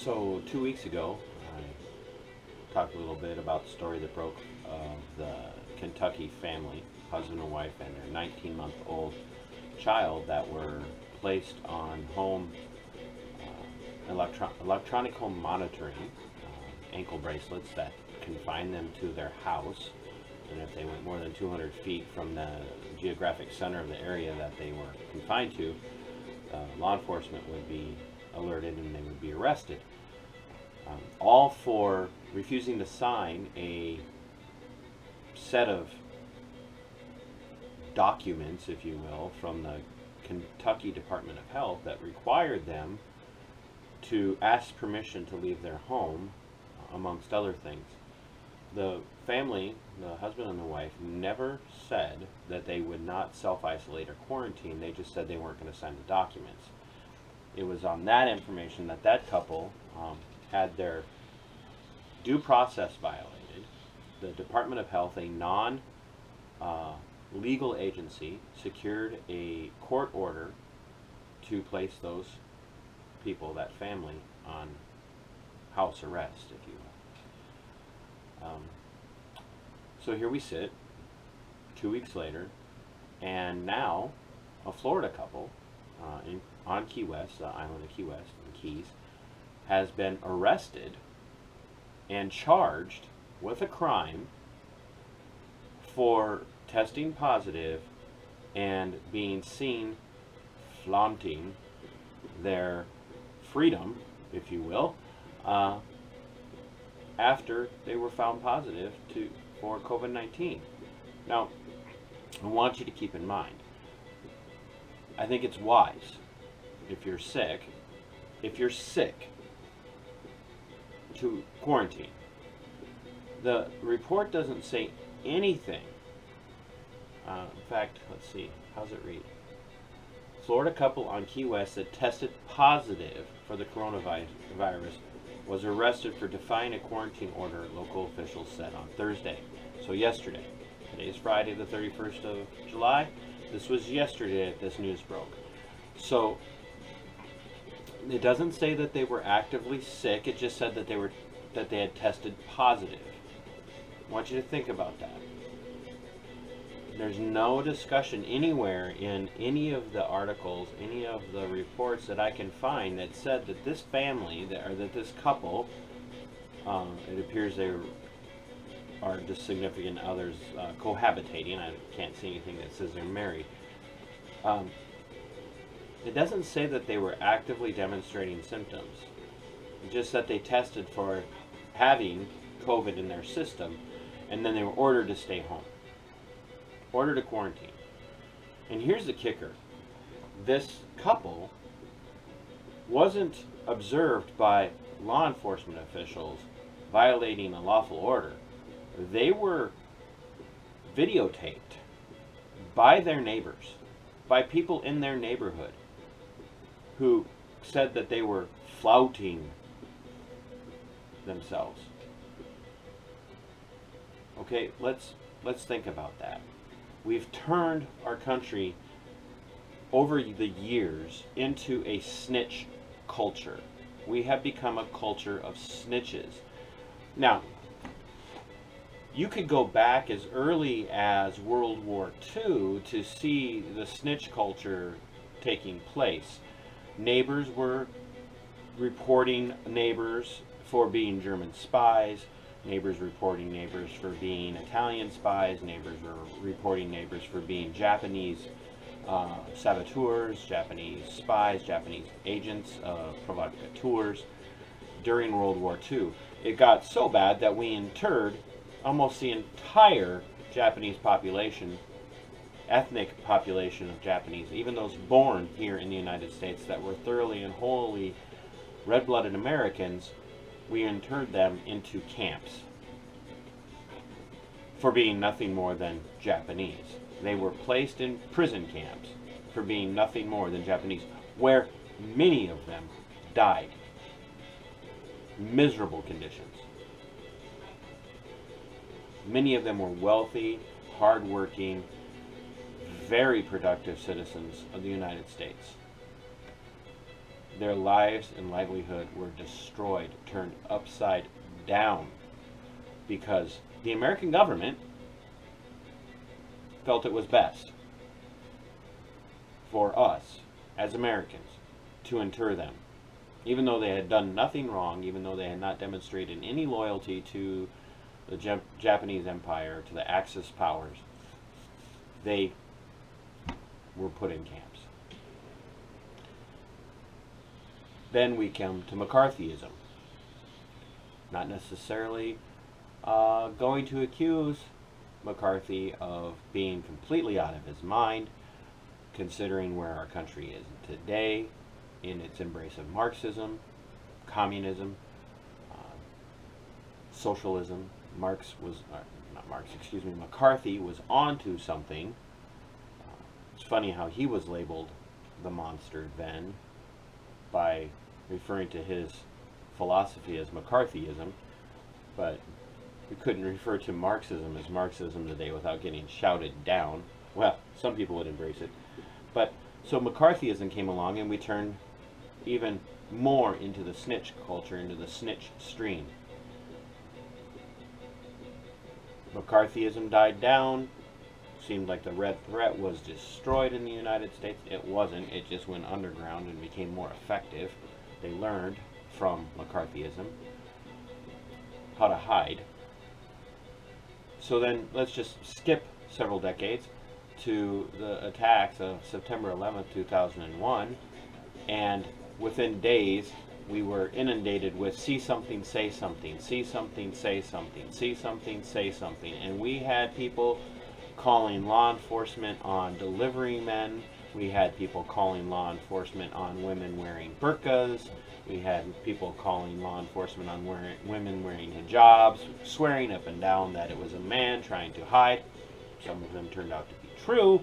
So 2 weeks ago, I talked a little bit about the story that broke of the Kentucky family, husband and wife, and their 19-month-old child that were placed on home electronic home monitoring, ankle bracelets that confined them to their house. And if they went more than 200 feet from the geographic center of the area that they were confined to, law enforcement would be alerted and they would be arrested. All for refusing to sign a set of documents, if you will, from the Kentucky Department of Health that required them to ask permission to leave their home, amongst other things. The family, the husband and the wife, never said that they would not self-isolate or quarantine. They just said they weren't going to sign the documents. It was on that information that that couple had their due process violated. The Department of Health, a non-legal agency, secured a court order to place those people, that family, on house arrest, if you will. So here we sit, 2 weeks later, and now a Florida couple on Key West, the island of Key West, in Keys, has been arrested and charged with a crime for testing positive and being seen flaunting their freedom, if you will, after they were found positive for COVID-19. Now, I want you to keep in mind, I think it's wise, if you're sick, to quarantine. The report doesn't say anything. In fact, let's see, how's it read? Florida couple on Key West that tested positive for the coronavirus was arrested for defying a quarantine order, local officials said on Thursday. So yesterday. Today is Friday the 31st of July. This was yesterday that this news broke. So it doesn't say that they were actively sick. It just said that they had tested positive. I want you to think about that. There's no discussion anywhere in any of the articles, any of the reports that I can find that said that this family, that this couple, it appears they are just significant others cohabitating. I can't see anything that says they're married. It doesn't say that they were actively demonstrating symptoms. Just that they tested for having COVID in their system, and then they were ordered to stay home. Ordered to quarantine. And here's the kicker. This couple wasn't observed by law enforcement officials violating a lawful order. They were videotaped by their neighbors, by people in their neighborhood who said that they were flouting themselves. Okay, let's think about that. We've turned our country over the years into a snitch culture. We have become a culture of snitches. Now, you could go back as early as World War II to see the snitch culture taking place. Neighbors were reporting neighbors for being German spies. Neighbors reporting neighbors for being Italian spies. Neighbors were reporting neighbors for being Japanese saboteurs, Japanese spies, Japanese agents, provocateurs during World War II. It got so bad that we interred almost the entire Japanese population, ethnic population of Japanese, even those born here in the United States that were thoroughly and wholly red-blooded Americans. We interred them into camps for being nothing more than Japanese. They were placed in prison camps for being nothing more than Japanese, where many of them died. Miserable conditions. Many of them were wealthy, hardworking, very productive citizens of the United States. Their lives and livelihood were destroyed, turned upside down, because the American government felt it was best for us as Americans to inter them. Even though they had done nothing wrong, even though they had not demonstrated any loyalty to the Japanese Empire, to the Axis powers, they were put in camps. Then we come to McCarthyism. Not necessarily going to accuse McCarthy of being completely out of his mind, considering where our country is today in its embrace of Marxism, communism, socialism. McCarthy was onto something. It's funny how he was labeled the monster then by referring to his philosophy as McCarthyism, but we couldn't refer to Marxism as Marxism today without getting shouted down. Well, some people would embrace it. But so McCarthyism came along, and we turned even more into the snitch culture, into the snitch stream. McCarthyism died down. Seemed like the red threat was destroyed in the United States. It wasn't. It just went underground and became more effective. They learned from McCarthyism how to hide. So then let's just skip several decades to the attacks of September 11th, 2001, and within days we were inundated with see something, say something, see something, say something, see something, say something, and we had people calling law enforcement on delivery men. We had people calling law enforcement on women wearing burqas. We had people calling law enforcement on women wearing hijabs, swearing up and down that it was a man trying to hide. Some of them turned out to be true,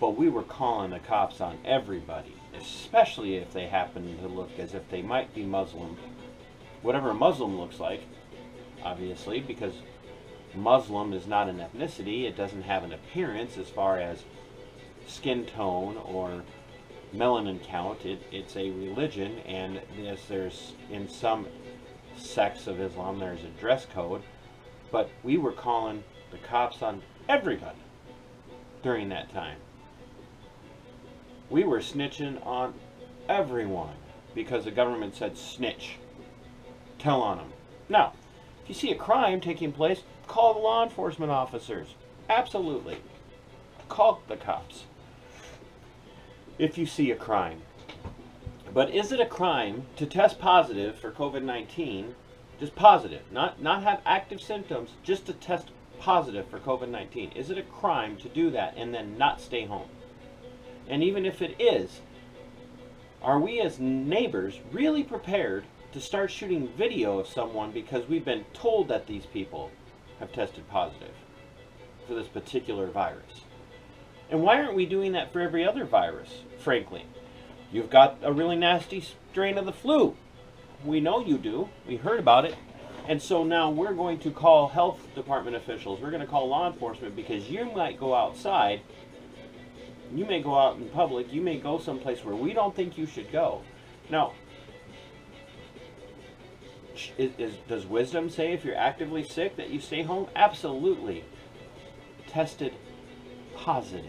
but we were calling the cops on everybody, especially if they happened to look as if they might be Muslim. Whatever a Muslim looks like, obviously, because Muslim is not an ethnicity. It doesn't have an appearance as far as skin tone or melanin count. It's a religion, and yes, there's in some sects of Islam there's a dress code, but we were calling the cops on everybody during that time. We were snitching on everyone because the government said snitch, tell on them. Now, if you see a crime taking place, call the law enforcement officers. Absolutely. Call the cops if you see a crime. But is it a crime to test positive for COVID-19, just positive, not have active symptoms, just to test positive for COVID-19? Is it a crime to do that and then not stay home? And even if it is, are we as neighbors really prepared to start shooting video of someone because we've been told that these people have tested positive for this particular virus? And why aren't we doing that for every other virus, frankly? You've got a really nasty strain of the flu. We know you do. We heard about it. And so now we're going to call health department officials. We're going to call law enforcement because you might go outside. You may go out in public. You may go someplace where we don't think you should go. Now, does wisdom say if you're actively sick that you stay home? Absolutely. Tested positive.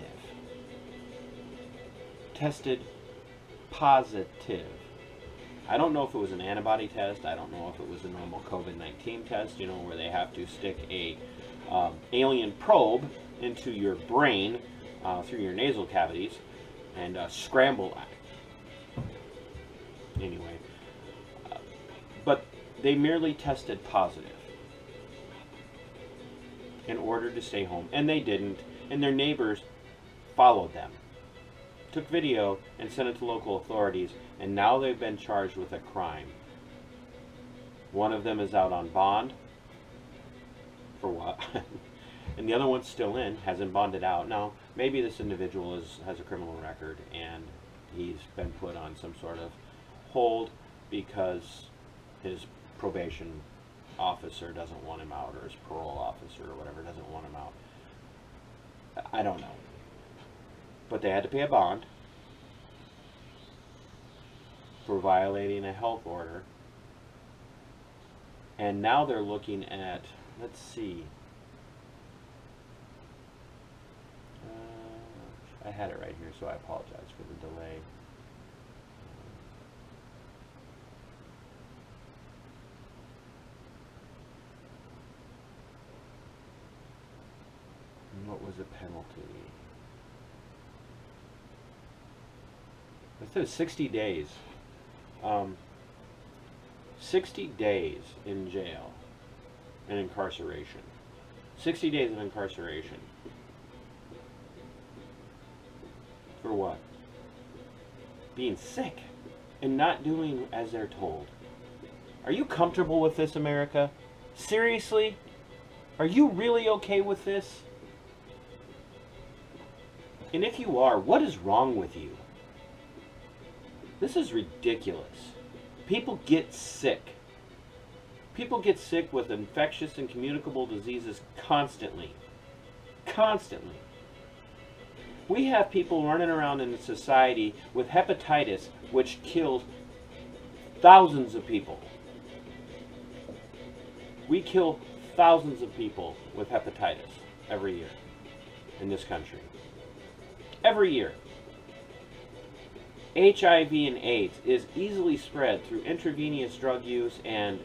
Tested positive. I don't know if it was an antibody test. I don't know if it was a normal COVID-19 test, where they have to stick a alien probe into your brain through your nasal cavities and scramble that. Anyway, but they merely tested positive in order to stay home, and they didn't, and their neighbors followed them, took video and sent it to local authorities, and now they've been charged with a crime. One of them is out on bond for what? And the other one's still in, hasn't bonded out. Now, maybe this individual has a criminal record and he's been put on some sort of hold because his probation officer doesn't want him out, or his parole officer or whatever doesn't want him out. I don't know. But they had to pay a bond for violating a health order. And now they're looking at, let's see, I had it right here, so I apologize for the delay. What was the penalty? It says 60 days. 60 days in jail and incarceration. 60 days of incarceration. For what? Being sick and not doing as they're told. Are you comfortable with this, America? Seriously? Are you really okay with this? And if you are, what is wrong with you? This is ridiculous. People get sick. People get sick with infectious and communicable diseases constantly. Constantly. We have people running around in society with hepatitis, which kills thousands of people. We kill thousands of people with hepatitis every year in this country. Every year. HIV and AIDS is easily spread through intravenous drug use and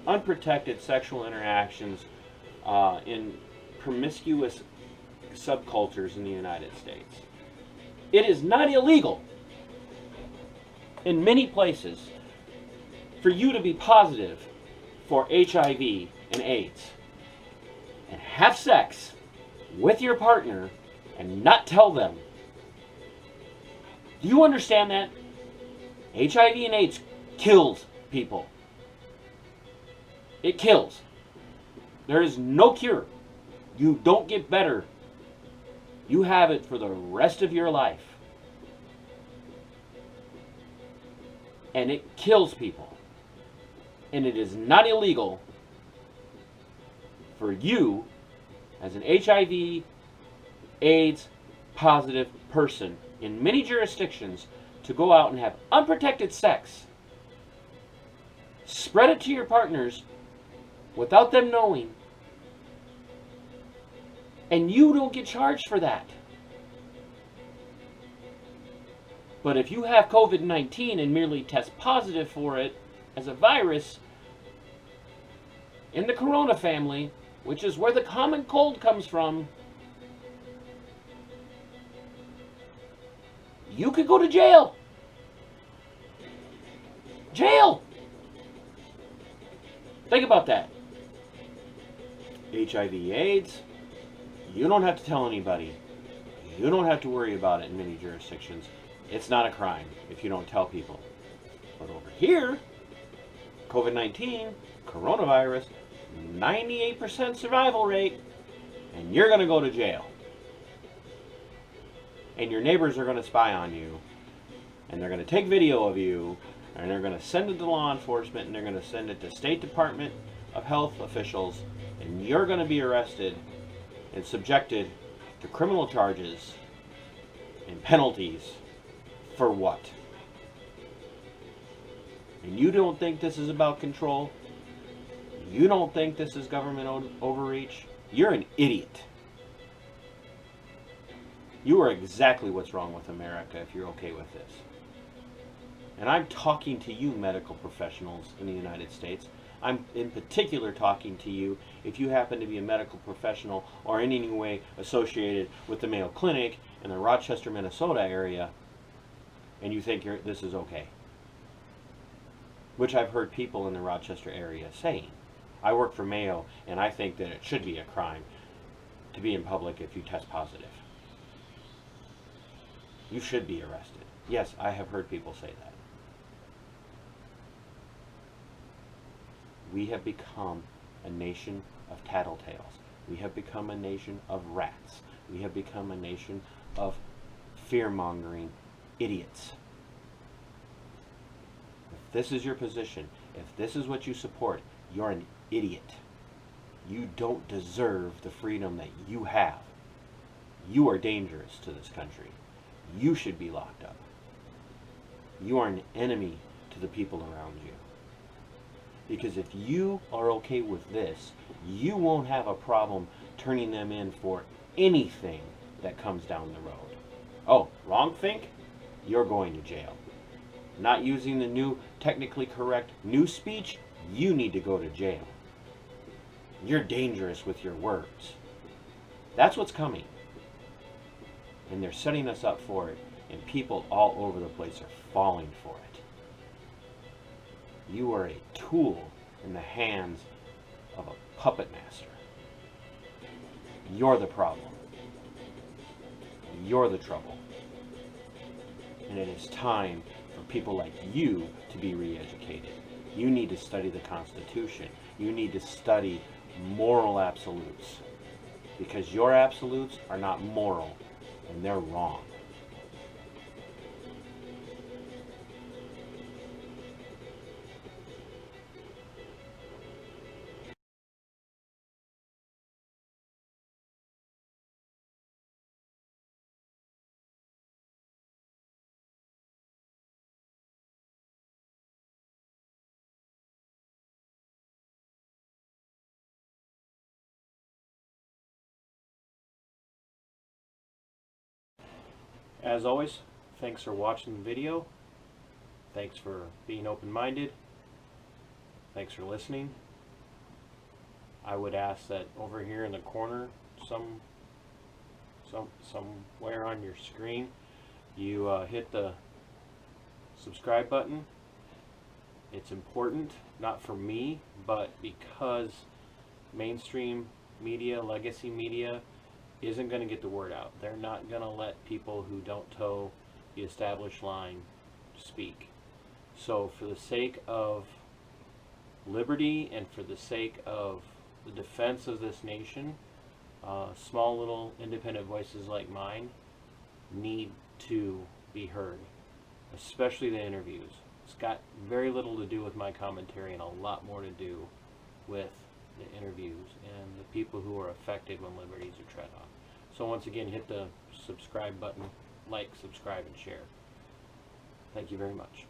unprotected sexual interactions in promiscuous subcultures in the United States. It is not illegal in many places for you to be positive for HIV and AIDS and have sex with your partner and not tell them. Do you understand that? HIV and AIDS kills people. It kills. There is no cure. You don't get better. You have it for the rest of your life. And it kills people. And it is not illegal for you, as an HIV, AIDS positive person in many jurisdictions, to go out and have unprotected sex. Spread it to your partners without them knowing. And you don't get charged for that. But if you have COVID-19 and merely test positive for it as a virus in the corona family, which is where the common cold comes from, you could go to jail. Jail! Think about that. HIV, AIDS, you don't have to tell anybody. You don't have to worry about it in many jurisdictions. It's not a crime if you don't tell people. But over here, COVID-19, coronavirus, 98% survival rate, and you're going to go to jail. And your neighbors are going to spy on you, and they're going to take video of you, and they're going to send it to law enforcement, and they're going to send it to State Department of Health officials, and you're going to be arrested and subjected to criminal charges and penalties for what? And you don't think this is about control? You don't think this is government overreach? You're an idiot. You are exactly what's wrong with America if you're okay with this. And I'm talking to you, medical professionals in the United States. I'm in particular talking to you if you happen to be a medical professional or in any way associated with the Mayo Clinic in the Rochester, Minnesota area, and you think this is okay. Which I've heard people in the Rochester area saying. I work for Mayo, and I think that it should be a crime to be in public if you test positive. You should be arrested. Yes, I have heard people say that. We have become a nation of tattletales. We have become a nation of rats. We have become a nation of fear-mongering idiots. If this is your position, if this is what you support, you're an idiot. You don't deserve the freedom that you have. You are dangerous to this country. You should be locked up. you are an enemy to the people around you. Because if you are okay with this, you won't have a problem turning them in for anything that comes down the road. Oh, wrong think? You're going to jail. Not using the new, technically correct new speech, you need to go to jail. You're dangerous with your words. That's what's coming. And they're setting us up for it, and people all over the place are falling for it. You are a tool in the hands of a puppet master. You're the problem. You're the trouble. And it is time for people like you to be re-educated. You need to study the Constitution. You need to study moral absolutes. Because your absolutes are not moral, and they're wrong. As always, thanks for watching the video. Thanks for being open-minded. Thanks for listening. I would ask that over here in the corner, somewhere on your screen, you hit the subscribe button. It's important, not for me, but because mainstream media, legacy media, isn't going to get the word out. They're not going to let people who don't toe the established line speak. So for the sake of liberty and for the sake of the defense of this nation, small little independent voices like mine need to be heard, especially the interviews. It's got very little to do with my commentary and a lot more to do with the interviews and the people who are affected when liberties are tread on. So once again, hit the subscribe button, like, subscribe, and share. Thank you very much.